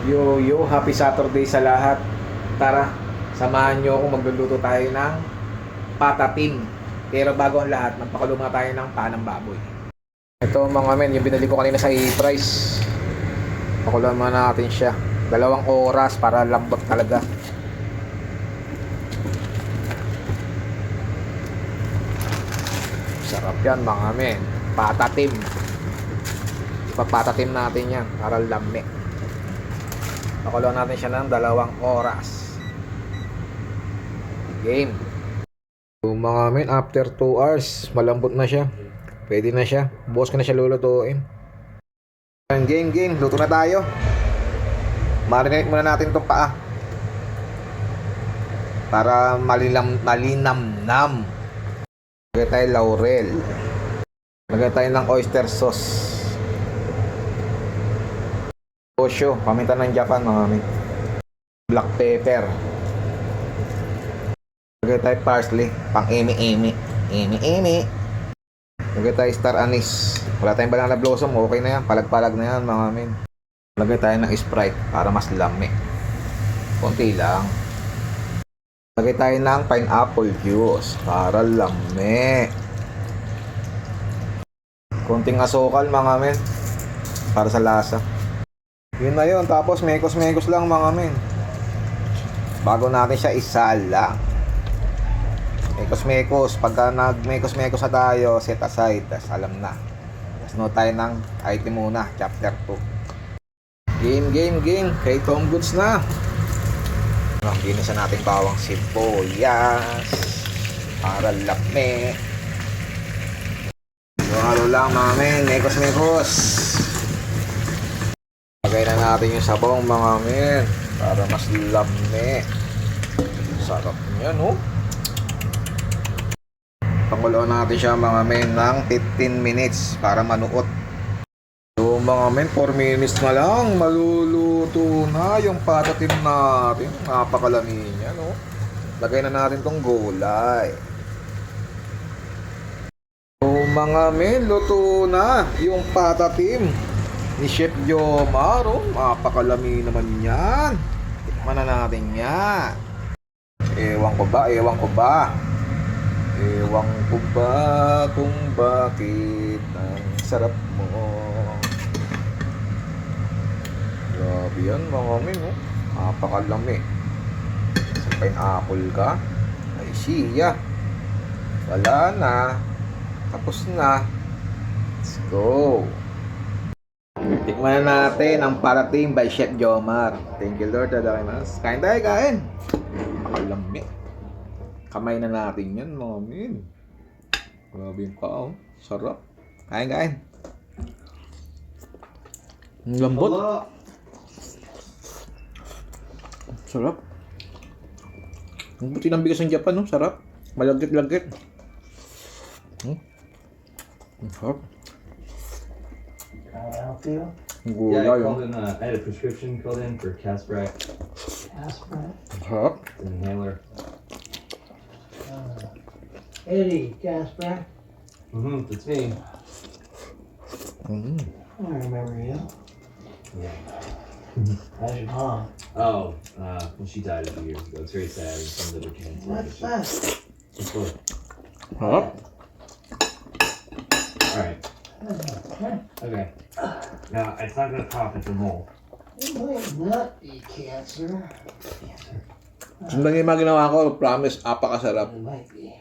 Yo, yo, happy Saturday sa lahat. Tara, samahan nyo ako, magluluto tayo ng patatim. Pero bago ang lahat, magpakulo muna tayo ng panang baboy. Ito mga men, yung binili ko kanina sa E-Price. Pakulo muna natin siya. 2 oras para lambot talaga. Sarap yan mga men. Patatim. Papatatim natin yan para lami. Pakulo natin siya ng 2 oras. Game. So, mga men, after 2 hours, malambot na siya. Pwede na siya. Bukas ko na siya lulutuin. Game. Luto na tayo. Marinate muna natin itong paa. Para malinamnam. Lagay tayo laurel. Lagay tayo ng oyster sauce. Osyo, paminta ng Japan mga men. Black pepper. Lagay tayo parsley, pang eme. Lagay tayo star anise. Wala tayong banana blossom, okay na yan. Palag-palag na yan mga men. Lagay tayo ng Sprite para mas lami. Konti lang. Lagay tayo ng pineapple juice para lami. Konting asukal mga men. Para sa lasa. Yun na yun. Tapos mekos-mekos lang mga men. Bago natin siya isala. Mekos-mekos. Pagka nag-mekos-mekos na tayo, set aside. Tas alam na. Tas no tayo ng item muna. Chapter 2. Game. Kay Tom Goods na. Ginisa natin bawang sibuyas. Para lami. Halo lang mga men. Mekos-mekos. Lagay na natin yung sabong mga men para mas lami. Sarap niya no. Pakuloan natin siya mga men ng 15 minutes para manuot. So mga men, 4 minutes na lang maluluto na yung patatim natin. Napakalami niya no. Lagay na natin tong gulay. So mga men, luto na yung patatim ni Chef Jomar. Napakalami naman yan. Tikman na natin yan. Ewan ko ba kung bakit ang sarap mo. Grabe yan mga men oh. Napakalami. Sa pineapple ka. Ay siya. Wala na. Tapos na. Let's go. Tikman na natin ang patatim by Chef Jomar. Thank you Lord. Kain tayo, kain. Napakalami. Kamay na natin yan mga men. Grabe yung pao. Sarap. Kain. Ang lambot. Sarap. Ang buti ng bigas ng Japan no. Sarap. Malagkit-lagkit. Ang sarap. Yeah, I called in. I had a prescription called in for Casprac. Sarap. It's an inhaler. Eddie Casper. That's me. I remember you. Yeah. How's your mom? Oh, well, she died a few years ago. It's very sad. Some liver cancer. What's that? Just look. Sarap. All right. Okay. Now it's not gonna cough. It's a mole. It might not be cancer. Sundan yung mga ginawa ko. Promise, apakasarap. It might be.